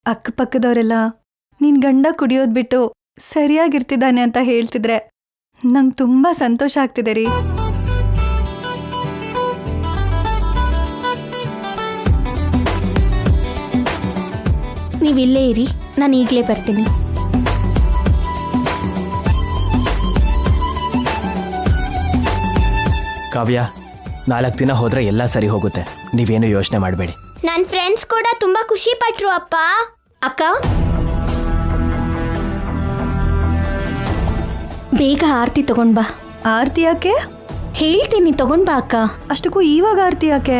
ಅಕ್ಕಪಕ್ಕದವರೆಲ್ಲ ನಿನ್ ಗಂಡ ಕುಡಿಯೋದ್ ಬಿಟ್ಟು ಸರಿಯಾಗಿರ್ತಿದ್ದಾನೆ ಅಂತ ಹೇಳ್ತಿದ್ರೆ ನಂಗೆ ತುಂಬಾ ಸಂತೋಷ ಆಗ್ತಿದೆ ರೀ. ನೀವಿಲ್ಲೇ ಇರಿ, ನಾನು ಈಗಲೇ ಬರ್ತೀನಿ. ಕಾವ್ಯ, 4 ದಿನ ಹೋದ್ರೆ ಎಲ್ಲ ಸರಿ ಹೋಗುತ್ತೆ, ನೀವೇನು ಯೋಚನೆ ಮಾಡಬೇಡಿ. ನನ್ನ ಫ್ರೆಂಡ್ಸ್ ಕೂಡ ತುಂಬಾ ಖುಷಿ ಪಟ್ರು ಅಪ್ಪ. ಅಕ್ಕ, ಬೇಗ ಆರತಿ ತಗೊಂಡ್ ಬಾ. ಆರ್ತಿ ಯಾಕೆ? ಹೇಳ್ತೀನಿ, ತಗೊಂಡ್ ಬಾ ಅಕ್ಕ. ಅಷ್ಟಕ್ಕೂ ಇವಾಗ ಆರ್ತಿ ಯಾಕೆ?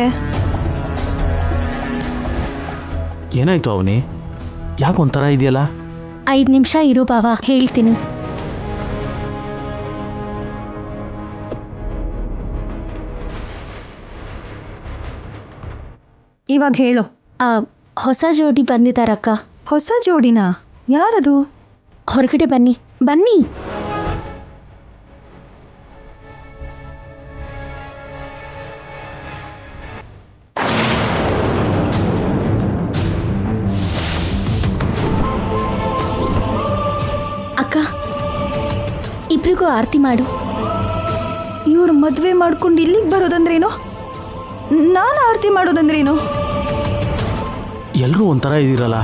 ಏನಾಯ್ತು ಅವನಿ? ಯಾಕೊಂಥರ ಇದೆಯಲ್ಲ? 5 ನಿಮಿಷ ಇರು ಬಾವ, ಹೇಳ್ತೀನಿ. ಇವಾಗ ಹೇಳು. ಹೊಸ ಜೋಡಿ ಬಂದಿದ್ದಾರಕ್ಕ. ಹೊಸ ಜೋಡಿನಾ? ಯಾರದು? ಹೊರಗಡೆ ಬನ್ನಿ ಬನ್ನಿ. ಅಕ್ಕ, ಇಬ್ರಿಗೂ ಆರತಿ ಮಾಡು. ಇವ್ರು ಮದ್ವೆ ಮಾಡ್ಕೊಂಡು ಇಲ್ಲಿಗೆ ಬರೋದಂದ್ರೇನು? ನಾನು ಆರತಿ ಮಾಡೋದಂದ್ರೇನು? ಎಲ್ಲರೂ ಒಂಥರ ಇದ್ದೀರಲ್ಲ,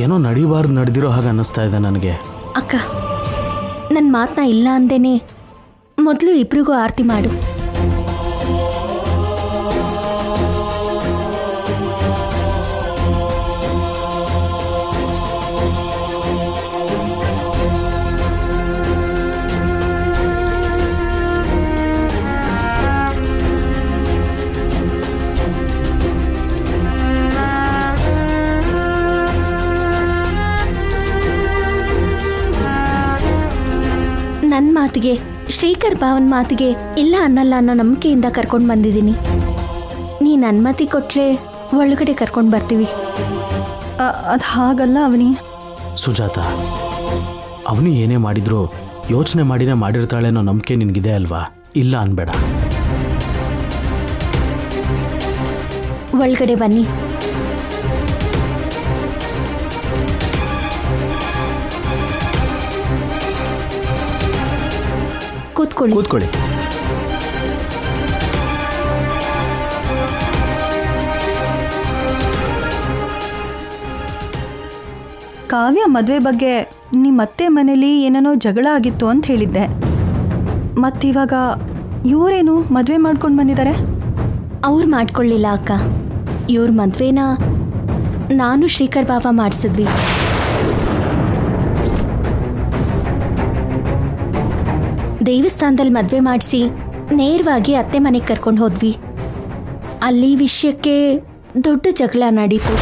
ಏನೋ ನಡಿಬಾರ್ದು ನಡೆದಿರೋ ಹಾಗೆ ಅನ್ನಿಸ್ತಾ ಇದೆ ನನಗೆ. ಅಕ್ಕ, ನನ್ನ ಮಾತನ್ನ ಇಲ್ಲ ಅಂದೇನೆ ಮೊದಲು ಇಬ್ರಿಗೂ ಆರತಿ ಮಾಡು. ನನ್ನ ಮಾತಿಗೆ, ಶ್ರೀಕರ್ ಭಾವನ್ ಮಾತಿಗೆ ಇಲ್ಲ ಅನ್ನಲ್ಲ ಅನ್ನೋ ನಂಬಿಕೆಯಿಂದ ಕರ್ಕೊಂಡು ಬಂದಿದ್ದೀನಿ. ನೀನು ಅನುಮತಿ ಕೊಟ್ಟರೆ ಒಳಗಡೆ ಕರ್ಕೊಂಡು ಬರ್ತೀವಿ. ಅದು ಹಾಗಲ್ಲ ಅವನಿ. ಸುಜಾತ, ಅವನು ಏನೇ ಮಾಡಿದ್ರು ಯೋಚನೆ ಮಾಡಿನೇ ಮಾಡಿರ್ತಾಳೆ ಅನ್ನೋ ನಂಬಿಕೆ ನಿನಗಿದೆ ಅಲ್ವಾ? ಇಲ್ಲ ಅನ್ಬೇಡ. ಒಳಗಡೆ ಬನ್ನಿ. ಕೂತ್ಕೊಳ್ಳಿ. ಕೂತ್ಕೊಳ್ಳಿ. ಕಾವ್ಯ ಮದುವೆ ಬಗ್ಗೆ ನಿಮ್ಮತ್ತೆ ಮನೇಲಿ ಏನೇನೋ ಜಗಳ ಆಗಿತ್ತು ಅಂತ ಹೇಳಿದ್ದೆ. ಮತ್ತಿವಾಗ ಇವರೇನು ಮದುವೆ ಮಾಡ್ಕೊಂಡು ಬಂದಿದ್ದಾರೆ? ಅವ್ರು ಮಾಡ್ಕೊಳ್ಳಿಲ್ಲ ಅಕ್ಕ. ಇವ್ರ ಮದುವೆನ ನಾನು ಶ್ರೀಕರ್ ಬಾವ ಮಾಡಿಸಿದ್ವಿ. ದೇವಸ್ಥಾನದಲ್ಲಿ ಮದುವೆ ಮಾಡಿಸಿ ನೇರವಾಗಿ ಅತ್ತೆ ಮನೆಗೆ ಕರ್ಕೊಂಡು ಹೋದ್ವಿ. ಅಲ್ಲಿ ವಿಷಯಕ್ಕೆ ದೊಡ್ಡ ಜಗಳ ನಡೀತು.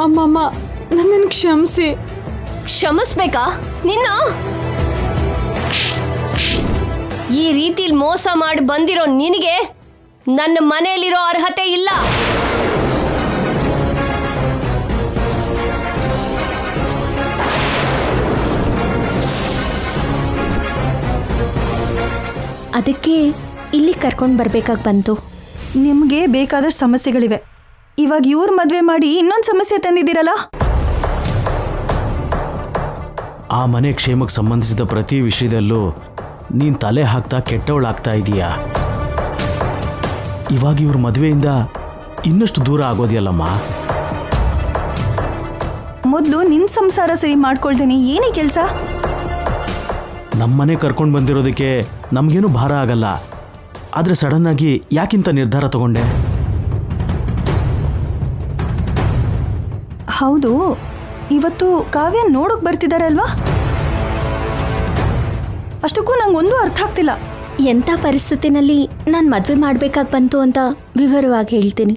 ಅಮ್ಮಮ್ಮ, ನನ್ನನ್ನು ಕ್ಷಮಿಸಿ. ಕ್ಷಮಿಸ್ಬೇಕಾ ನಿನ್ನ? ಈ ರೀತಿಲಿ ಮೋಸ ಮಾಡಿ ಬಂದಿರೋ ನಿನಗೆ ನನ್ನ ಮನೆಯಲ್ಲಿರೋ ಅರ್ಹತೆ ಇಲ್ಲ. ಅದಕ್ಕೆ ಇಲ್ಲಿ ಕರ್ಕೊಂಡು ಬರ್ಬೇಕಾಗಿ ಬಂತು. ನಿಮಗೆ ಬೇಕಾದಷ್ಟು ಸಮಸ್ಯೆಗಳಿವೆ. ಇವಾಗ ಇವ್ರ ಮದುವೆ ಮಾಡಿ ಇನ್ನೊಂದು ಸಮಸ್ಯೆ ತಂದಿದ್ದೀರಲ್ಲ. ಆ ಮನೆ ಕ್ಷೇಮಕ್ಕೆ ಸಂಬಂಧಿಸಿದ ಪ್ರತಿ ವಿಷಯದಲ್ಲೂ ನೀನು ತಲೆ ಹಾಕ್ತಾ ಕೆಟ್ಟವಳಾಗ್ತಾ ಇದೀಯಾ. ಇವಾಗ ಇವ್ರ ಮದುವೆಯಿಂದ ಇನ್ನಷ್ಟು ದೂರ ಆಗೋದಿಯಲ್ಲಮ್ಮ. ಮೊದಲು ನಿನ್ನ ಸಂಸಾರ ಸರಿ ಮಾಡ್ಕೊಳ್ತೀನಿ. ಏನೇ ಕೆಲಸ? ನಮ್ಮನೆ ಕರ್ಕೊಂಡು ಬಂದಿರೋದಕ್ಕೆ ನಮಗೇನು ಭಾರ ಆಗಲ್ಲ. ಆದರೆ ಸಡನ್ನಾಗಿ ಯಾಕಿಂತ ನಿರ್ಧಾರ ತಗೊಂಡೆ? ಹೌದು, ಇವತ್ತು ಕಾವ್ಯ ನೋಡೋಕೆ ಬರ್ತಿದ್ದಾರೆ ಅಲ್ವಾ? ಅಷ್ಟಕ್ಕೂ ನಂಗೊಂದು ಅರ್ಥ ಆಗ್ತಿಲ್ಲ. ಎಂಥ ಪರಿಸ್ಥಿತಿನಲ್ಲಿ ನಾನು ಮದುವೆ ಮಾಡಬೇಕಾಗಿ ಬಂತು ಅಂತ ವಿವರವಾಗಿ ಹೇಳ್ತೀನಿ.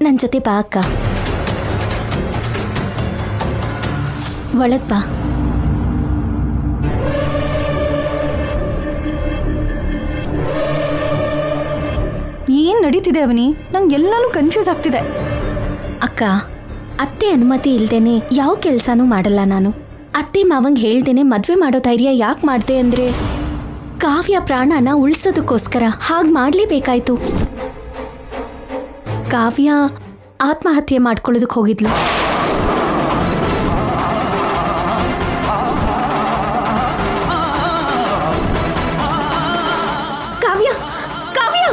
ನನ್ನ ಜೊತೆ ಬಾ ಅಕ್ಕ. ಒಳಗೆ ಬಾ. ಏನು ನಡೀತಿದೆ ಅವನಿ? ನಂಗೆಲ್ಲನೂ ಕನ್ಫ್ಯೂಸ್ ಆಗ್ತಿದೆ. ಅಕ್ಕ, ಅತ್ತೆ ಅನುಮತಿ ಇಲ್ದೇನೆ ಯಾವ ಕೆಲಸನೂ ಮಾಡಲ್ಲ ನಾನು. ಅತ್ತೆ ಮಾವಂಗೆ ಹೇಳ್ದೇನೆ ಮದುವೆ ಮಾಡೋ ಧೈರ್ಯ ಯಾಕೆ ಮಾಡಿದೆ ಅಂದರೆ ಕಾವ್ಯ ಪ್ರಾಣನ ಉಳಿಸೋದಕ್ಕೋಸ್ಕರ ಹಾಗೆ ಮಾಡಲೇಬೇಕಾಯ್ತು. ಕಾವ್ಯ ಆತ್ಮಹತ್ಯೆ ಮಾಡ್ಕೊಳ್ಳೋದಕ್ಕೆ ಹೋಗಿದ್ಲು. ಕಾವ್ಯ ಕಾವ್ಯ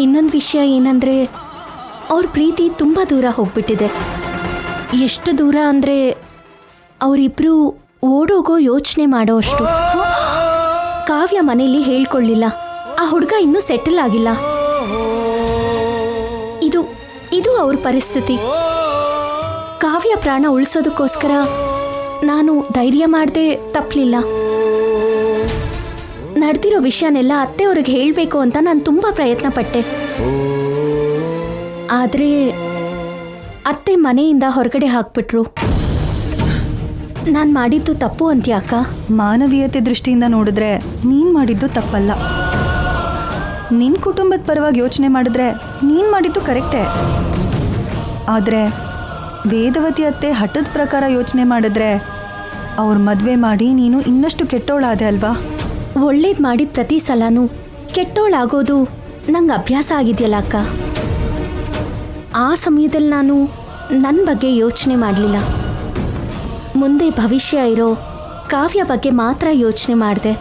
ಇನ್ನೊಂದು ವಿಷಯ ಏನಂದ್ರೆ ಅವ್ರ ಪ್ರೀತಿ ತುಂಬ ದೂರ ಹೋಗ್ಬಿಟ್ಟಿದೆ. ಎಷ್ಟು ದೂರ ಅಂದರೆ ಅವರಿಬ್ರು ಓಡೋಗೋ ಯೋಚನೆ ಮಾಡೋ ಅಷ್ಟು. ಕಾವ್ಯ ಮನೇಲಿ ಹೇಳ್ಕೊಳ್ಳಿಲ್ಲ, ಆ ಹುಡುಗ ಇನ್ನೂ ಸೆಟಲ್ ಆಗಿಲ್ಲ. ಇದು ಅವ್ರ ಪರಿಸ್ಥಿತಿ. ಕಾವ್ಯ ಪ್ರಾಣ ಉಳಿಸೋದಕ್ಕೋಸ್ಕರ ನಾನು ಧೈರ್ಯ ಮಾಡದೆ ತಪ್ಪಲಿಲ್ಲ. ನಡೆದಿರೋ ವಿಷಯನೆಲ್ಲ ಅತ್ತೆಯವ್ರಿಗೆ ಹೇಳಬೇಕು ಅಂತ ನಾನು ತುಂಬ ಪ್ರಯತ್ನ ಪಟ್ಟೆ. ಆದರೆ ಅತ್ತೆ ಮನೆಯಿಂದ ಹೊರಗಡೆ ಹಾಕ್ಬಿಟ್ರು. ನಾನು ಮಾಡಿದ್ದು ತಪ್ಪು ಅಂತ್ಯಾ ಅಕ್ಕ? ಮಾನವೀಯತೆ ದೃಷ್ಟಿಯಿಂದ ನೋಡಿದ್ರೆ ನೀನು ಮಾಡಿದ್ದು ತಪ್ಪಲ್ಲ. ನಿನ್ನ ಕುಟುಂಬದ ಪರವಾಗಿ ಯೋಚನೆ ಮಾಡಿದ್ರೆ ನೀನು ಮಾಡಿದ್ದು ಕರೆಕ್ಟೇ. ಆದರೆ ವೇದವತಿ ಅತ್ತೆ ಹಠದ ಪ್ರಕಾರ ಯೋಚನೆ ಮಾಡಿದ್ರೆ ಅವ್ರ ಮದುವೆ ಮಾಡಿ ನೀನು ಇನ್ನಷ್ಟು ಕೆಟ್ಟೋಳಾದೆ ಅಲ್ವಾ? ಒಳ್ಳೇದು ಮಾಡಿದ ಪ್ರತಿ ಸಲನೂ ಕೆಟ್ಟೋಳಾಗೋದು ನಂಗೆ ಅಭ್ಯಾಸ ಆಗಿದೆಯಲ್ಲ ಅಕ್ಕ. ಆ ಸಮಯದಲ್ಲಿ ನಾನು ನನ್ನ ಬಗ್ಗೆ ಯೋಚನೆ ಮಾಡಲಿಲ್ಲ. ಮುಂದೆ ಭವಿಷ್ಯ ಇರೋ ಕಾವ್ಯ ಬಗ್ಗೆ ಮಾತ್ರ ಯೋಚನೆ ಮಾಡಿದೆ.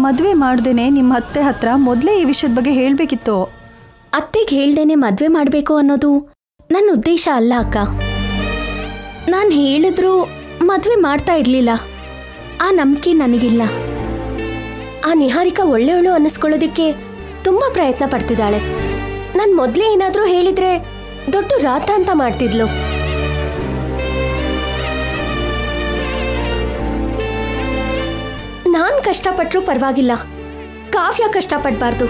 ಮದುವೆ ಮಾಡ್ದೇನೆ ನಿಮ್ಮ ಅತ್ತೆ ಹತ್ರ ಮೊದಲೇ ಈ ವಿಷಯದ ಬಗ್ಗೆ ಹೇಳಬೇಕಿತ್ತು. ಅತ್ತೆಗೆ ಹೇಳ್ದೇನೆ ಮದುವೆ ಮಾಡಬೇಕು ಅನ್ನೋದು ನನ್ನ ಉದ್ದೇಶ ಅಲ್ಲ ಅಕ್ಕ. ನಾನು ಹೇಳಿದ್ರೂ ಮದುವೆ ಮಾಡ್ತಾ ಇರಲಿಲ್ಲ. ಆ ನಂಬಿಕೆ ನನಗಿಲ್ಲ. ಆ ನಿಹಾರಿಕಾ ಒಳ್ಳೆಯವಳು ಅನ್ನಿಸ್ಕೊಳ್ಳೋದಕ್ಕೆ ತುಂಬ ಪ್ರಯತ್ನ ಪಡ್ತಿದ್ದಾಳೆ. ನಾನು ಮೊದಲೇ ಏನಾದರೂ ಹೇಳಿದರೆ ದೊಡ್ಡ ರಾತ ಅಂತ ಮಾಡ್ತಿದ್ಲು. ನಾನು ಕಷ್ಟಪಟ್ಟರೂ ಪರವಾಗಿಲ್ಲ, ಕಾವ್ಯ ಕಷ್ಟಪಡಬಾರ್ದು.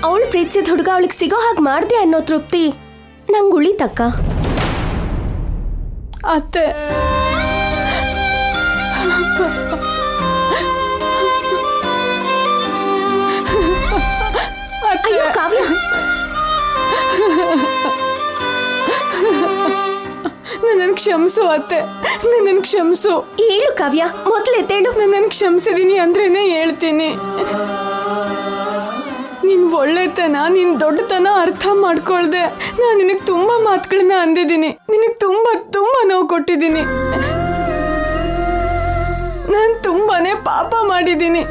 ಅವಳು ಪ್ರೀತಿಸಿದ ಹುಡುಗ ಅವಳಿಗೆ ಸಿಗೋ ಹಾಗೆ ಮಾಡಿದೆ ಅನ್ನೋ ತೃಪ್ತಿ ನಂಗೆ ಉಳಿತಕ್ಕ. ಅತ್ತೆ, ಅಯ್ಯೋ ಕಾವ್ಯ, ನನ್ನನ್ನು ಕ್ಷಮಿಸು ಅತ್ತೆ, ನನ್ನನ್ನು ಕ್ಷಮಿಸು. ಹೇಳು ಕಾವ್ಯ, ಮೊದಲು ಎದ್ದೇಳು. ನನ್ನನ್ನು ಕ್ಷಮಿಸಿದೀನಿ ಅಂದ್ರೇನೆ ಹೇಳ್ತೀನಿ. ನೀನು ಒಳ್ಳೆತನ, ನೀನು ದೊಡ್ಡತನ ಅರ್ಥ ಮಾಡ್ಕೊಳ್ದೆ ನಾನು ನಿನಗೆ ತುಂಬ ಮಾತುಗಳನ್ನ ಅಂದಿದ್ದೀನಿ. ನಿನಗೆ ತುಂಬ ತುಂಬ ನೋವು ಕೊಟ್ಟಿದ್ದೀನಿ. ನಾನು ತುಂಬಾನೇ ಪಾಪ ಮಾಡಿದ್ದೀನಿ.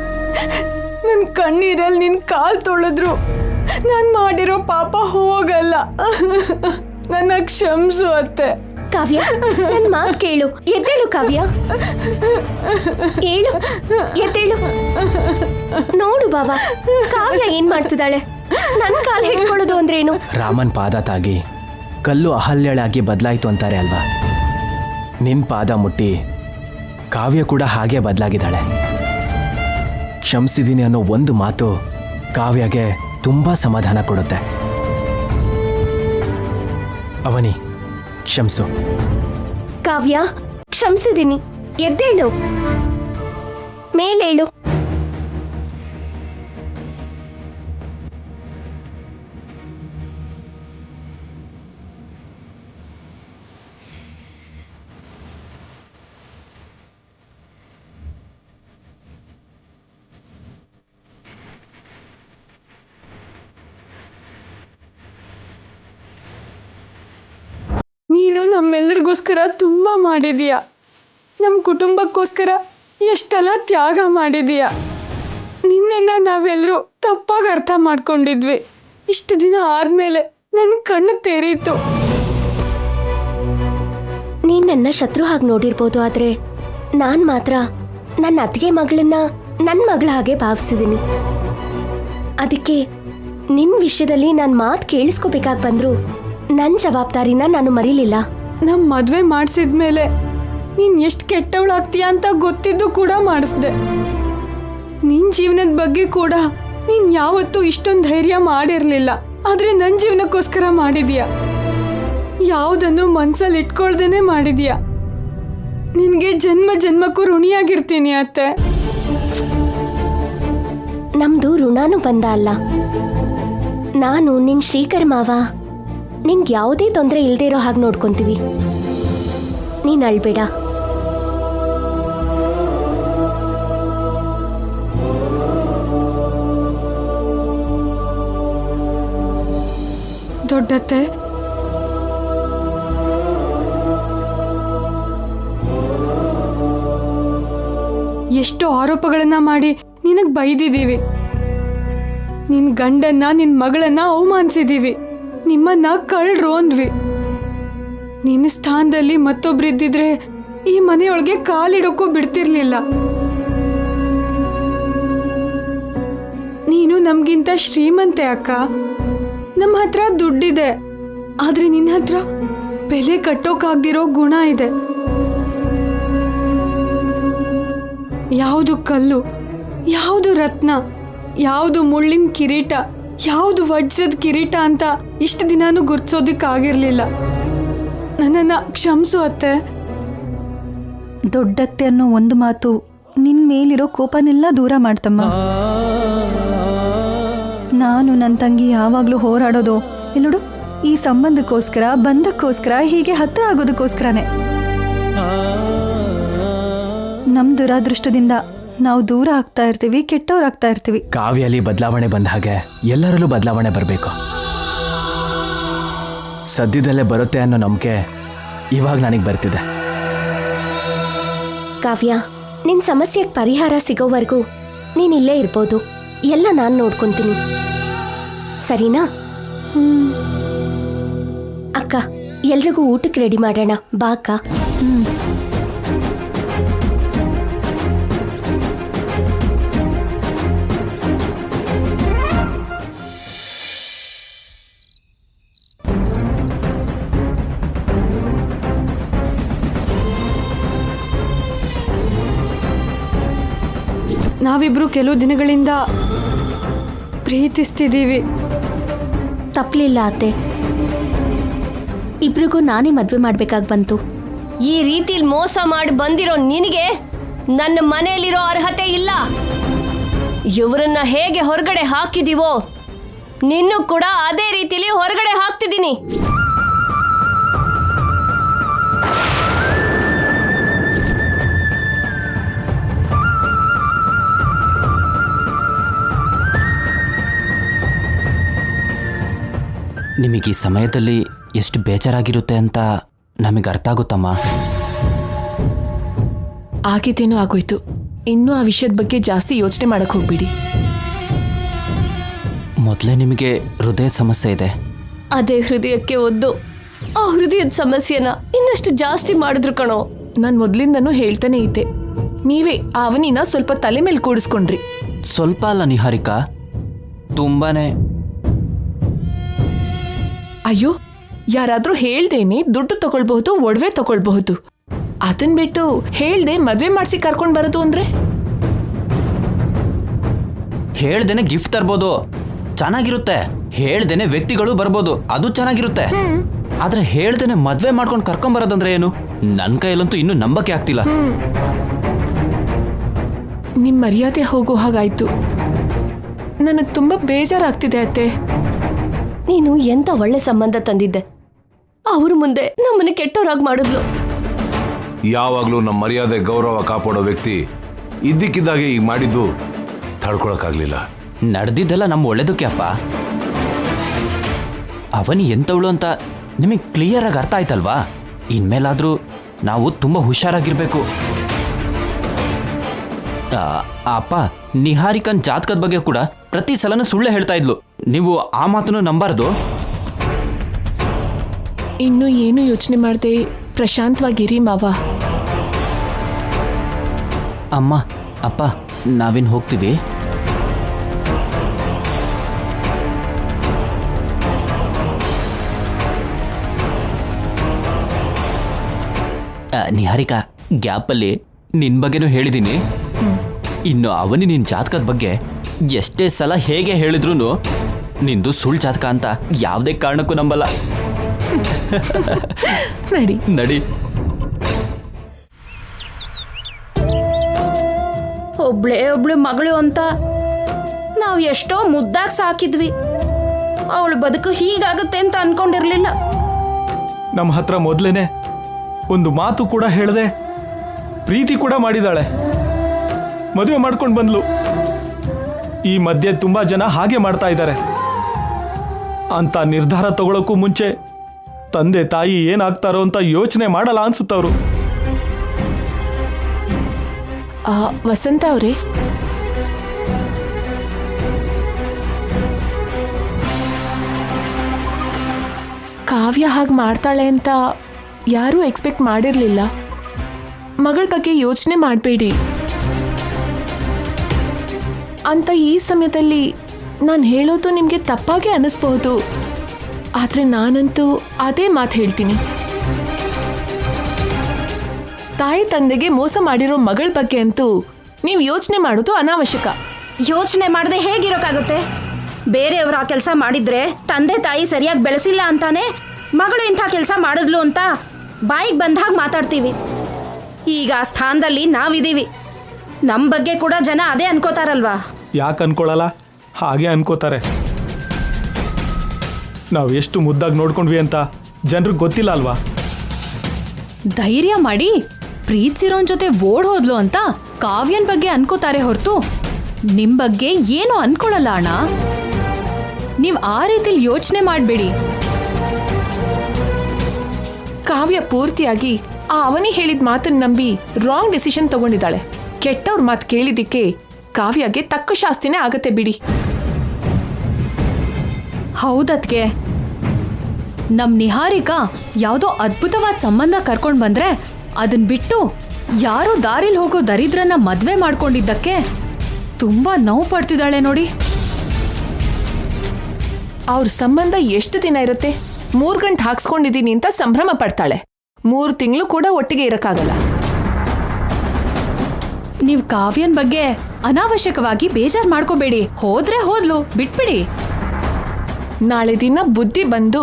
ನನ್ನ ಕಣ್ಣೀರಲ್ಲಿ ನಿನ್ನ ಕಾಲು ತೊಳೆದ್ರು ನಾನು ಮಾಡಿರೋ ಪಾಪ ಹೋಗಲ್ಲ. ನನ್ನ ಕ್ಷಮಿಸು ಅತ್ತೆ. ಕಾವ್ಯ, ನನ್ನ ಮಾತು ಕೇಳು. ಎದ್ದೇಳು ಕಾವ್ಯ, ಹೇಳು, ಎದ್ದೇಳು. ನೋಡು ಬಾಬಾ, ಕಾವ್ಯ ಏನ್ ಮಾಡ್ತಿದ್ದಾಳೆ. ನನ್ನ ಕಾಲು ಹಿಡ್ಕೊಳ್ಳೋದು ಅಂದ್ರೇನು? ರಾಮನ್ ಪಾದ ತಾಗಿ ಕಲ್ಲು ಅಹಲ್ಯಳಾಗಿ ಬದಲಾಯಿತು ಅಂತಾರೆ ಅಲ್ವಾ? ನಿನ್ನ ಪಾದ ಮುಟ್ಟಿ ಕಾವ್ಯ ಕೂಡ ಹಾಗೆ ಬದಲಾಗಿದ್ದಾಳೆ. ಕ್ಷಮಿಸಿದ್ದೀನಿ ಅನ್ನೋ ಒಂದು ಮಾತು ಕಾವ್ಯಗೆ ತುಂಬ ಸಮಾಧಾನ ಕೊಡುತ್ತೆ. ಅವನಿ, ಕ್ಷಮಿಸು. ಕಾವ್ಯ, ಕ್ಷಮಿಸಿದ್ದೀನಿ. ಎದ್ದೇಳು, ಮೇಲೇಳು. ನೀನು ನಮ್ಮೆಲ್ಲರಿಗೋಸ್ಕರ ತುಂಬ ಮಾಡಿದೀಯ. ನಮ್ಮ ಕುಟುಂಬಕ್ಕೋಸ್ಕರ ಎಷ್ಟೆಲ್ಲ ತ್ಯಾಗ ಮಾಡಿದೀಯ. ನಿನ್ನನ್ನು ನಾವೆಲ್ಲರೂ ತಪ್ಪಾಗಿ ಅರ್ಥ ಮಾಡ್ಕೊಂಡಿದ್ವಿ. ಇಷ್ಟು ದಿನ ಆದಮೇಲೆ ನನ್ನ ಕಣ್ಣು ತೆರೀತು. ನೀನ್ ನನ್ನ ಶತ್ರು ಹಾಗೆ ನೋಡಿರ್ಬೋದು, ಆದ್ರೆ ನಾನ್ ಮಾತ್ರ ನನ್ನ ಅತ್ತಿಗೆ ಮಗಳನ್ನ ನನ್ನ ಮಗಳ ಹಾಗೆ ಭಾವಿಸಿದ್ದೀನಿ. ಅದಕ್ಕೆ ನಿನ್ನ ವಿಷಯದಲ್ಲಿ ನಾನು ಮಾತು ಕೇಳಿಸ್ಕೋಬೇಕಾಗಿ ಬಂದ್ರು ನನ್ನ ಜವಾಬ್ದಾರಿನ ನಾನು ಮರೀಲಿಲ್ಲ. ನಮ್ಮ ಮದುವೆ ಮಾಡಿಸಿದ್ಮೇಲೆ ನೀನು ಎಷ್ಟು ಕೆಟ್ಟವಳಾಗ್ತೀಯ ಅಂತ ಗೊತ್ತಿದ್ದು ಕೂಡ ಮಾಡಿಸ್ದೆ. ನಿನ್ನ ಜೀವನದ ಬಗ್ಗೆ ಕೂಡ ನೀನು ಯಾವತ್ತೂ ಇಷ್ಟೊಂದು ಧೈರ್ಯ ಮಾಡಿರಲಿಲ್ಲ. ಆದರೆ ನನ್ನ ಜೀವನಕ್ಕೋಸ್ಕರ ಮಾಡಿದೀಯ. ಯಾವುದನ್ನು ಮನಸ್ಸಲ್ಲಿ ಇಟ್ಕೊಳ್ದೇನೆ ಮಾಡಿದೀಯ. ನಿನಗೆ ಜನ್ಮ ಜನ್ಮಕ್ಕೂ ಋಣಿಯಾಗಿರ್ತೀನಿ ಅತ್ತೆ. ನಮ್ದು ಋಣಾನು ಬಂದ ಅಲ್ಲ. ನಾನು ನಿನ್ನ ಶ್ರೀಕರ್ ಮಾವ ನಿನ್ಗೆ ಯಾವುದೇ ತೊಂದರೆ ಇಲ್ಲದೆ ಇರೋ ಹಾಗೆ ನೋಡ್ಕೊತೀವಿ. ನೀನು ಅಳ್ಬೇಡ. ದೊಡ್ಡತ್ತೆ. ಎಷ್ಟು ಆರೋಪಗಳನ್ನ ಮಾಡಿ ನಿನಗ್ ಬೈದಿದ್ದೀವಿ. ನಿನ್ ಗಂಡನ್ನ ನಿನ್ ಮಗಳನ್ನ ಅವಮಾನಿಸಿದೀವಿ. ನಿಮ್ಮನ್ನ ಕಳ್ರು ಅಂದ್ವಿ. ನಿನ್ನ ಸ್ಥಾನದಲ್ಲಿ ಮತ್ತೊಬ್ರಿದ್ದಿದ್ರೆ ಈ ಮನೆಯೊಳಗೆ ಕಾಲಿಡೋಕ್ಕೂ ಬಿಡ್ತಿರ್ಲಿಲ್ಲ. ನೀನು ನಮ್ಗಿಂತ ಶ್ರೀಮಂತೆ ಅಕ್ಕ. ನಮ್ಮ ಹತ್ರ ದುಡ್ಡಿದೆ, ಆದ್ರೆ ನಿನ್ನ ಹತ್ರ ಬೆಲೆ ಕಟ್ಟೋಕಾಗ್ದಿರೋ ಗುಣ ಇದೆ. ಯಾವುದು ಕಲ್ಲು, ಯಾವುದು ರತ್ನ, ಯಾವುದು ಮುಳ್ಳಿನ ಕಿರೀಟ, ಯಾವುದು ವಜ್ರದ ಕಿರೀಟ ಅಂತ ಇಷ್ಟು ದಿನಾನು ಗುರ್ತಿಸೋದಕ್ಕಾಗಿರ್ಲಿಲ್ಲ. ನನ್ನನ್ನು ಕ್ಷಮಿಸು ಅತ್ತೆ. ದೊಡ್ಡತ್ತೆ ಅನ್ನೋ ಒಂದು ಮಾತು ನಿನ್ ಮೇಲಿರೋ ಕೋಪನೆಲ್ಲ ದೂರ ಮಾಡ್ತಮ್ಮ. ನಾನು ನನ್ನ ತಂಗಿ ಯಾವಾಗಲೂ ಹೋರಾಡೋದು ಇಲ್ಲೋಡು ಈ ಸಂಬಂಧಕ್ಕೋಸ್ಕರ, ಬಂಧಕ್ಕೋಸ್ಕರ, ಹೀಗೆ ಹತ್ರ ಆಗೋದಕ್ಕೋಸ್ಕರನೇ. ನಮ್ಮ ದುರಾದೃಷ್ಟದಿಂದ ನಾವು ದೂರ ಆಗ್ತಾ ಇರ್ತೀವಿ, ಕೆಟ್ಟವ್ರಾಗ್ತಾ ಇರ್ತೀವಿ. ಕಾವ್ಯಲ್ಲಿ ಬದಲಾವಣೆ ಬಂದ ಹಾಗೆ ಎಲ್ಲರಲ್ಲೂ ಬದಲಾವಣೆ ಬರಬೇಕು. ಸದ್ಯದಲ್ಲೇ ಬರುತ್ತೆ ಅನ್ನೋ ನಂಬಿಕೆ ಇವಾಗ ನನಗೆ ಬರ್ತಿದೆ. ಕಾವ್ಯ, ನಿನ್ ಸಮಸ್ಯೆಗೆ ಪರಿಹಾರ ಸಿಗೋವರೆಗೂ ನೀನ್ ಇಲ್ಲೇ ಇರ್ಬೋದು. ಎಲ್ಲ ನಾನು ನೋಡ್ಕೊಂತೀನಿ, ಸರಿನಾ? ಅಕ್ಕ, ಎಲ್ರಿಗೂ ಊಟಕ್ಕೆ ರೆಡಿ ಮಾಡೋಣ ಬಾ ಅಕ್ಕ. ನಾವಿಬ್ರು ಕೆಲವು ದಿನಗಳಿಂದ ಪ್ರೀತಿಸ್ತಿದ್ದೀವಿ. ತಪ್ಪಲಿಲ್ಲ ಅತ್ತೆ, ಇಬ್ರಿಗೂ ನಾನೇ ಮದ್ವೆ ಮಾಡ್ಬೇಕಾಗಿ ಬಂತು. ಈ ರೀತಿಲಿ ಮೋಸ ಮಾಡಿ ಬಂದಿರೋ ನಿನಗೆ ನನ್ನ ಮನೆಯಲ್ಲಿರೋ ಅರ್ಹತೆ ಇಲ್ಲ. ಇವರನ್ನ ಹೇಗೆ ಹೊರಗಡೆ ಹಾಕಿದೀವೋ ನಿನ್ನೂ ಕೂಡ ಅದೇ ರೀತಿಲಿ ಹೊರಗಡೆ ಹಾಕ್ತಿದ್ದೀನಿ. ನಿಮಗೆ ಈ ಸಮಯದಲ್ಲಿ ಎಷ್ಟು ಬೇಜಾರಾಗಿರುತ್ತೆ ಅಂತ ನಮಗೆ ಅರ್ಥ ಆಗುತ್ತಮ್ಮ. ಆಗಿದ್ದೇನೋ ಆಗೋಯ್ತು. ಇನ್ನೂ ಆ ವಿಷಯದ ಬಗ್ಗೆ ಜಾಸ್ತಿ ಯೋಚನೆ ಮಾಡಕ್ಕೆ ಹೋಗ್ಬಿಡಿ. ಮೊದಲೇ ನಿಮಗೆ ಹೃದಯದ ಸಮಸ್ಯೆ ಇದೆ. ಅದೇ ಹೃದಯಕ್ಕೆ ಒದ್ದು ಆ ಹೃದಯದ ಸಮಸ್ಯೆನ ಇನ್ನಷ್ಟು ಜಾಸ್ತಿ ಮಾಡಿದ್ರು ಕಣೋ. ನಾನು ಮೊದಲಿಂದನೂ ಹೇಳ್ತಾನೆ ಇದ್ದೆ, ನೀವೇ ಆ ಅವನಿನ ಸ್ವಲ್ಪ ತಲೆ ಮೇಲೆ ಕೂಡಿಸ್ಕೊಂಡ್ರಿ. ಸ್ವಲ್ಪ ಅಲ್ಲ ನಿಹಾರಿಕಾ, ತುಂಬಾನೇ. ಅಯ್ಯೋ, ಯಾರಾದ್ರೂ ಹೇಳ್ದೇನೆ ದುಡ್ಡು ತಗೊಳ್ಬಹುದು, ಒಡವೆ ತಗೊಳ್ಬಹುದು. ಅದನ್ ಬಿಟ್ಟು ಹೇಳ್ದೆ ಮದ್ವೆ ಮಾಡಿಸಿ ಕರ್ಕೊಂಡು ಬರೋದು ಅಂದ್ರೆ? ಹೇಳ್ದೇನೆ ಗಿಫ್ಟ್ ತರ್ಬೋದು, ಚೆನ್ನಾಗಿರುತ್ತೆ. ಹೇಳ್ದೇನೆ ವ್ಯಕ್ತಿಗಳು ಬರ್ಬೋದು, ಅದು ಚೆನ್ನಾಗಿರುತ್ತೆ. ಆದ್ರೆ ಹೇಳ್ದೇನೆ ಮದ್ವೆ ಮಾಡ್ಕೊಂಡು ಕರ್ಕೊಂಬರೋದಂದ್ರೆ ಏನು? ನನ್ನ ಕೈಯಲ್ಲಂತೂ ಇನ್ನೂ ನಂಬಕ್ಕೆ ಆಗ್ತಿಲ್ಲ. ನಿಮ್ ಮರ್ಯಾದೆ ಹೋಗೋ ಹಾಗಾಯ್ತು. ನನಗೆ ತುಂಬಾ ಬೇಜಾರಾಗ್ತಿದೆ ಅತ್ತೆ. ನೀನು ಎಂತ ಒಳ್ಳೆ ಸಂಬಂಧ ತಂದಿದ್ದೆ, ಅವ್ರ ಮುಂದೆ ನಮ್ಮನ್ನ ಕೆಟ್ಟವರಾಗಿ ಮಾಡಿದ್ಲು. ಯಾವಾಗಲೂ ನಮ್ಮ ಮರ್ಯಾದೆ ಗೌರವ ಕಾಪಾಡೋ ವ್ಯಕ್ತಿ ಇದ್ದಕ್ಕಿದ್ದಾಗೆ ಈಗ ಮಾಡಿದ್ದು ತಡ್ಕೊಳಕ್ಕಾಗ್ಲಿಲ್ಲ. ನಡೆದಿದ್ದೆಲ್ಲ ನಮ್ಮ ಒಳ್ಳೇದಕ್ಕೆ ಅಪ್ಪ. ಅವನಿ ಎಂತವಳು ಅಂತ ನಿಮಗೆ ಕ್ಲಿಯರ್ ಆಗಿ ಅರ್ಥ ಆಯ್ತಲ್ವಾ? ಇನ್ಮೇಲಾದ್ರೂ ನಾವು ತುಂಬಾ ಹುಷಾರಾಗಿರ್ಬೇಕು. ಅಪ್ಪ, ನಿಹಾರಿಕನ್ ಜಾತಕದ ಬಗ್ಗೆ ಕೂಡ ಪ್ರತಿ ಸಲನೂ ಸುಳ್ಳು ಹೇಳ್ತಾ ಇದ್ಲು. ನೀವು ಆ ಮಾತನ್ನು ನಂಬಾರ್ದು. ಇನ್ನು ಏನು ಯೋಚನೆ ಮಾಡದೆ ಪ್ರಶಾಂತವಾಗಿರಿ ಮಾವ. ಅಮ್ಮ, ಅಪ್ಪ, ನಾವೇನು ಹೋಗ್ತೀವಿ? ನಿಹಾರಿಕಾ, ಗ್ಯಾಪಲ್ಲಿ ನಿನ್ ಬಗ್ಗೆನೂ ಹೇಳಿದ್ದೀನಿ. ಇನ್ನು ಅವನಿ ನಿನ್ ಜಾತಕದ ಬಗ್ಗೆ ಎಷ್ಟೇ ಸಲ ಹೇಗೆ ಹೇಳಿದ್ರು ನಿಂದು ಸುಳ್ಳು ಜಾತಕ ಅಂತ ಯಾವುದೇ ಕಾರಣಕ್ಕೂ ನಂಬಲ್ಲ. ನಡಿ ನಡಿ. ಒಬ್ಳೆ ಮಗಳು ಅಂತ ನಾವು ಎಷ್ಟೋ ಮುದ್ದಾಗಿ ಸಾಕಿದ್ವಿ. ಅವಳು ಬದುಕು ಹೀಗಾಗುತ್ತೆ ಅಂತ ಅನ್ಕೊಂಡಿರ್ಲಿಲ್ಲ. ನಮ್ಮ ಹತ್ರ ಮೊದಲೇನೆ ಒಂದು ಮಾತು ಕೂಡ ಹೇಳದೆ ಪ್ರೀತಿ ಕೂಡ ಮಾಡಿದಾಳೆ, ಮದುವೆ ಮಾಡ್ಕೊಂಡು ಬಂದ್ಲು. ಈ ಮಧ್ಯೆ ತುಂಬಾ ಜನ ಹಾಗೆ ಮಾಡ್ತಾ ಇದ್ದಾರೆ. ಅಂತ ನಿರ್ಧಾರ ತಗೊಳ್ಳೋಕ್ಕೂ ಮುಂಚೆ ತಂದೆ ತಾಯಿ ಏನಾಗ್ತಾರೋ ಅಂತ ಯೋಚನೆ ಮಾಡಲ್ಲ ಅನ್ಸುತ್ತವ್ರು. ವಸಂತ ಅವರೇ, ಕಾವ್ಯ ಹಾಗೆ ಮಾಡ್ತಾಳೆ ಅಂತ ಯಾರೂ ಎಕ್ಸ್ಪೆಕ್ಟ್ ಮಾಡಿರಲಿಲ್ಲ. ಮಗಳ ಬಗ್ಗೆ ಯೋಚನೆ ಮಾಡಬೇಡಿ ಅಂತ ಈ ಸಮಯದಲ್ಲಿ ನಾನು ಹೇಳೋದು ನಿಮಗೆ ತಪ್ಪಾಗಿ ಅನ್ನಿಸ್ಬಹುದು. ಆದರೆ ನಾನಂತೂ ಅದೇ ಮಾತು ಹೇಳ್ತೀನಿ. ತಾಯಿ ತಂದೆಗೆ ಮೋಸ ಮಾಡಿರೋ ಮಗಳ ಬಗ್ಗೆ ಅಂತೂ ನೀವು ಯೋಚನೆ ಮಾಡೋದು ಅನಾವಶ್ಯಕ. ಯೋಚನೆ ಮಾಡದೆ ಹೇಗಿರೋಕ್ಕಾಗುತ್ತೆ? ಬೇರೆಯವರು ಆ ಕೆಲಸ ಮಾಡಿದ್ರೆ ತಂದೆ ತಾಯಿ ಸರಿಯಾಗಿ ಬೆಳೆಸಿಲ್ಲ ಅಂತಾನೆ ಮಗಳು ಇಂಥ ಕೆಲಸ ಮಾಡಿದ್ಲು ಅಂತ ಬಾಯಿಗೆ ಬಂದಾಗ ಮಾತಾಡ್ತೀವಿ. ಈಗ ಆ ಸ್ಥಾನದಲ್ಲಿ ನಾವಿದ್ದೀವಿ. ನಮ್ಮ ಬಗ್ಗೆ ಕೂಡ ಜನ ಅದೇ ಅನ್ಕೋತಾರಲ್ವಾ? ಯಾಕೆ ಅನ್ಕೊಳ್ಳಲ್ಲ? ಹಾಗೆ ಅನ್ಕೋತಾರೆ. ನಾವು ಎಷ್ಟು ಮುದ್ದಾಗಿ ನೋಡ್ಕೊಂಡ್ವಿ ಅಂತ ಜನರಿಗೆ ಗೊತ್ತಿಲ್ಲ ಅಲ್ವಾ? ಧೈರ್ಯ ಮಾಡಿ ಪ್ರೀತಿಸಿರೋನ್ ಜೊತೆ ಓಡ್ ಹೋದ್ಲು ಅಂತ ಕಾವ್ಯನ್ ಬಗ್ಗೆ ಅನ್ಕೋತಾರೆ ಹೊರತು ನಿಮ್ ಬಗ್ಗೆ ಏನು ಅನ್ಕೊಳ್ಳಲ್ಲ ಅಣ್ಣ. ನೀವ್ ಆ ರೀತಿಲಿ ಯೋಚನೆ ಮಾಡಬೇಡಿ. ಕಾವ್ಯ ಪೂರ್ತಿಯಾಗಿ ಆ ಅವನಿ ಹೇಳಿದ ಮಾತನ್ನ ನಂಬಿ ರಾಂಗ್ ಡಿಸಿಷನ್ ತಗೊಂಡಿದ್ದಾಳೆ. ಕೆಟ್ಟವ್ರ ಮಾತು ಕೇಳಿದ್ದಕ್ಕೆ ಕಾವ್ಯಗೆ ತಕ್ಕ ಶಾಸ್ತಿನೇ ಆಗತ್ತೆ ಬಿಡಿ. ಹೌದತ್ಗೆ, ನಮ್ ನಿಹಾರಿಕಾ ಯಾವುದೋ ಅದ್ಭುತವಾದ ಸಂಬಂಧ ಕರ್ಕೊಂಡ್ ಬಂದ್ರೆ ಅದನ್ ಬಿಟ್ಟು ಯಾರೋ ದಾರಿಲ್ ಹೋಗೋ ದರಿದ್ರನ್ನ ಮದ್ವೆ ಮಾಡ್ಕೊಂಡಿದ್ದಕ್ಕೆ ತುಂಬಾ ನೋವು ಪಡ್ತಿದ್ದಾಳೆ ನೋಡಿ. ಅವ್ರ ಸಂಬಂಧ ಎಷ್ಟು ದಿನ ಇರುತ್ತೆ? 3 ಗಂಟೆ ಹಾಕ್ಸ್ಕೊಂಡಿದ್ದೀನಿ ಅಂತ ಸಂಭ್ರಮ ಪಡ್ತಾಳೆ. 3 ತಿಂಗಳು ಕೂಡ ಒಟ್ಟಿಗೆ ಇರಕ್ಕಾಗಲ್ಲ. ನೀವ್ ಕಾವ್ಯನ್ ಬಗ್ಗೆ ಅನಾವಶ್ಯಕವಾಗಿ ಬೇಜಾರ್ ಮಾಡ್ಕೋಬೇಡಿ. ಹೋದ್ರೆ ಹೋದ್ಲು, ಬಿಟ್ಬಿಡಿ. ನಾಳೆ ದಿನ ಬುದ್ಧಿ ಬಂದು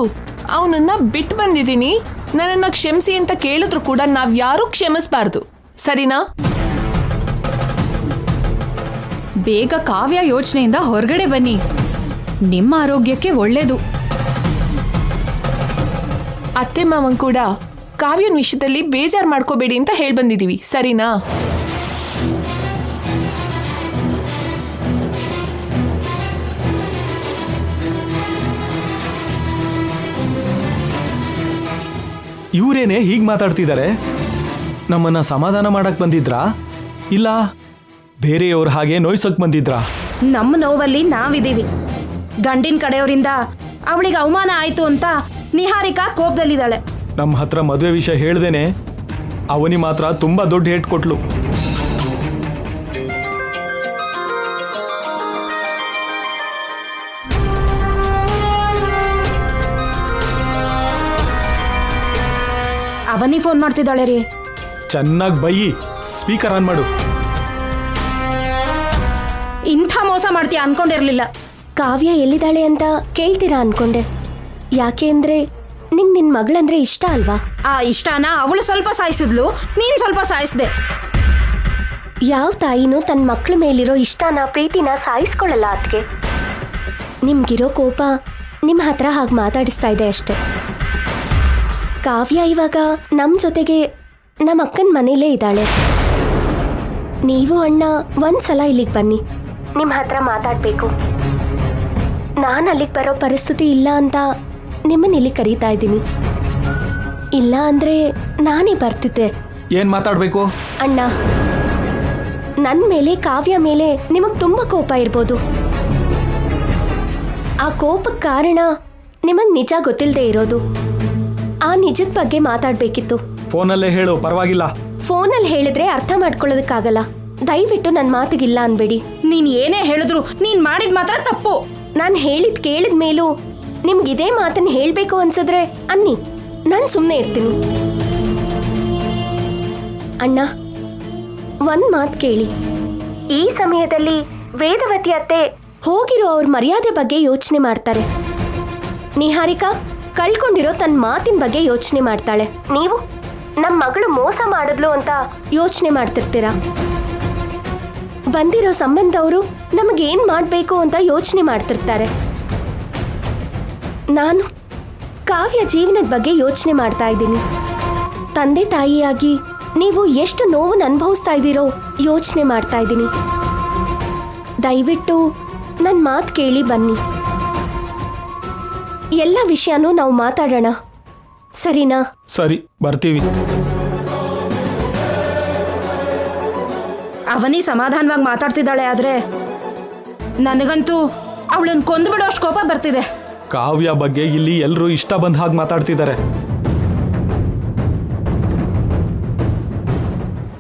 ಅವನನ್ನ ಬಿಟ್ಟು ಬಂದಿದ್ದೀನಿ, ನನ್ನನ್ನ ಕ್ಷಮಿಸಿ ಅಂತ ಕೇಳಿದ್ರು ಕೂಡ ನಾವ್ ಯಾರೂ ಕ್ಷಮಿಸಬಾರ್ದು, ಸರಿನಾ? ಬೇಗ ಕಾವ್ಯ ಯೋಚನೆಯಿಂದ ಹೊರಗಡೆ ಬನ್ನಿ. ನಿಮ್ಮ ಆರೋಗ್ಯಕ್ಕೆ ಒಳ್ಳೇದು. ಅತ್ತೆ ಮಾವನ್ ಕೂಡ ಕಾವ್ಯನ ವಿಷಯದಲ್ಲಿ ಬೇಜಾರ್ ಮಾಡ್ಕೋಬೇಡಿ ಅಂತ ಹೇಳ್ಬಂದಿದೀವಿ, ಸರಿನಾ? ಇವರೇನೆ ಹೀಗೆ ಮಾತಾಡ್ತಿದ್ದಾರೆ? ನಮ್ಮನ್ನ ಸಮಾಧಾನ ಮಾಡಕ್ ಬಂದಿದ್ರಾ ಇಲ್ಲ ಬೇರೆಯವ್ರ ಹಾಗೆ ನೋಯ್ಸಕ್ ಬಂದಿದ್ರಾ? ನಮ್ಮ ನೋವಲ್ಲಿ ನಾವಿದ್ದೀವಿ. ಗಂಡಿನ ಕಡೆಯವರಿಂದ ಅವಳಿಗೆ ಅವಮಾನ ಆಯ್ತು ಅಂತ ನಿಹಾರಿಕಾ ಕೋಪದಲ್ಲಿದ್ದಾಳೆ. ನಮ್ಮ ಹತ್ರ ಮದುವೆ ವಿಷಯ ಹೇಳ್ದೇನೆ ಅವನಿ ಮಾತ್ರ ತುಂಬಾ ದೊಡ್ಡ ಹೇಟ್ ಕೊಟ್ಲು. ಅವನಿ ಫೋನ್ ಮಾಡ್ತಿದ್ದಾಳೆ ರೀ. ಚೆನ್ನಾಗಿ ಬೈಯಿ, ಸ್ಪೀಕರ್ ಆನ್ ಮಾಡು. ಇಂಥ ಮೋಸ ಮಾಡ್ತೀಯ ಅನ್ಕೊಂಡಿರ್ಲಿಲ್ಲ. ಕಾವ್ಯ ಎಲ್ಲಿದ್ದಾಳೆ ಅಂತ ಕೇಳ್ತೀರಾ ಅನ್ಕೊಂಡೆ. ಯಾಕೆ ಅಂದ್ರೆ ನಿಂಗೆ ನಿನ್ನ ಮಗಳಂದ್ರೆ ಇಷ್ಟ ಅಲ್ವಾ? ಆ ಇಷ್ಟನ ಅವಳು ಸ್ವಲ್ಪ ಸಾಯಿಸಿದ್ಲು, ನೀನ್ ಸ್ವಲ್ಪ ಸಾಯಿಸ್ದೆ. ಯಾವ ತಾಯಿನೂ ತನ್ನ ಮಕ್ಕಳ ಮೇಲಿರೋ ಇಷ್ಟನ ಪ್ರೀತಿನ ಸಾಯಿಸ್ಕೊಳ್ಳಲ್ಲ. ಅದಕ್ಕೆ ನಿಮ್ಗಿರೋ ಕೋಪ ನಿಮ್ಮ ಹತ್ರ ಹಾಗೆ ಮಾತಾಡಿಸ್ತಾ ಇದೆ ಅಷ್ಟೆ. ಕಾವ್ಯ ಇವಾಗ ನಮ್ಮ ಜೊತೆಗೆ ನಮ್ಮ ಅಕ್ಕನ ಮನೇಲೇ ಇದ್ದಾಳೆ. ನೀವು ಅಣ್ಣ ಒಂದ್ಸಲ ಇಲ್ಲಿಗೆ ಬನ್ನಿ, ನಿಮ್ಮ ಹತ್ರ ಮಾತಾಡಬೇಕು. ನಾನು ಅಲ್ಲಿಗೆ ಬರೋ ಪರಿಸ್ಥಿತಿ ಇಲ್ಲ ಅಂತ ನಿಮ್ಮನ್ನ ಇಲ್ಲಿ ಕರೀತಾ ಇದ್ದೀನಿ. ಇಲ್ಲ ಅಂದ್ರೆ ನಾನೇ ಬರ್ತಿದ್ದೆ. ಏನ್ ಮಾತಾಡ್ಬೇಕು? ಅಣ್ಣ, ನನ್ನ ಮೇಲೆ ಕಾವ್ಯ ಮೇಲೆ ನಿಮಗೆ ತುಂಬ ಕೋಪ ಇರ್ಬೋದು. ಆ ಕೋಪಕ್ಕೆ ಕಾರಣ ನಿಮಗೆ ನಿಜ ಗೊತ್ತಿಲ್ಲದೆ ಇರೋದು. ಆ ನಿಜದ ಬಗ್ಗೆ ಮಾತಾಡಬೇಕಿತ್ತು. ಫೋನಲ್ಲೇ ಹೇಳು, ಪರವಾಗಿಲ್ಲ. ಫೋನಲ್ಲಿ ಹೇಳಿದ್ರೆ ಅರ್ಥ ಮಾಡ್ಕೊಳ್ಳೋದಕ್ಕಾಗಲ್ಲ. ದಯವಿಟ್ಟು ನನ್ನ ಮಾತಿಗಿಲ್ಲ ಅನ್ಬೇಡಿ. ನೀನ್ ಏನೇ ಹೇಳಿದ್ರು ನೀನ್ ಮಾಡಿದ್ ಮಾತ್ರ ತಪ್ಪು. ನಾನು ಹೇಳಿದ್ ಕೇಳಿದ ಮೇಲೂ ನಿಮ್ಗೆ ಇದೇ ಮಾತನ್ನ ಹೇಳಬೇಕು ಅನ್ಸಿದ್ರೆ ಅನ್ನಿ, ನಾನು ಸುಮ್ಮನೆ ಇರ್ತೀನಿ. ಅಣ್ಣ, ಒಂದ್ ಮಾತು ಕೇಳಿ. ಈ ಸಮಯದಲ್ಲಿ ವೇದವತಿ ಅತ್ತೆ ಹೋಗಿರೋ ಅವ್ರ ಮರ್ಯಾದೆ ಬಗ್ಗೆ ಯೋಚನೆ ಮಾಡ್ತಾರೆ. ನಿಹಾರಿಕಾ ಕಳ್ಕೊಂಡಿರೋ ತನ್ನ ಮಾತಿನ ಬಗ್ಗೆ ಯೋಚನೆ ಮಾಡ್ತಾಳೆ. ನೀವು ನಮ್ಮ ಮಗಳು ಮೋಸ ಮಾಡಿದ್ಲು ಅಂತ ಯೋಚನೆ ಮಾಡ್ತಿರ್ತೀರಾ. ಬಂದಿರೋ ಸಂಬಂಧವರು ನಮಗೇನ್ ಮಾಡಬೇಕು ಅಂತ ಯೋಚನೆ ಮಾಡ್ತಿರ್ತಾರೆ. ನಾನು ಕಾವ್ಯ ಜೀವನದ ಬಗ್ಗೆ ಯೋಚನೆ ಮಾಡ್ತಾ ಇದ್ದೀನಿ. ತಂದೆ ತಾಯಿಯಾಗಿ ನೀವು ಎಷ್ಟು ನೋವನ್ನು ಅನುಭವಿಸ್ತಾ ಇದ್ದೀರೋ ಯೋಚನೆ ಮಾಡ್ತಾ ಇದ್ದೀನಿ. ದಯವಿಟ್ಟು ನನ್ನ ಮಾತು ಕೇಳಿ ಬನ್ನಿ. ಎಲ್ಲ ವಿಷಯನೂ ನಾವು ಮಾತಾಡೋಣ, ಸರಿನಾ? ಸರಿ, ಬರ್ತೀವಿ. ಅವನಿ ಸಮಾಧಾನವಾಗಿ ಮಾತಾಡ್ತಿದ್ದಾಳೆ, ಆದ್ರೆ ನನಗಂತೂ ಅವಳನ್ನ ಕೊಂದು ಬಿಡೋ ಅಷ್ಟು ಕೋಪ ಬರ್ತಿದೆ. ಕಾವ್ಯ ಬಗ್ಗೆ ಇಲ್ಲಿ ಎಲ್ಲರೂ ಇಷ್ಟ ಬಂದ ಹಾಗೆ ಮಾತಾಡ್ತಿದ್ದಾರೆ.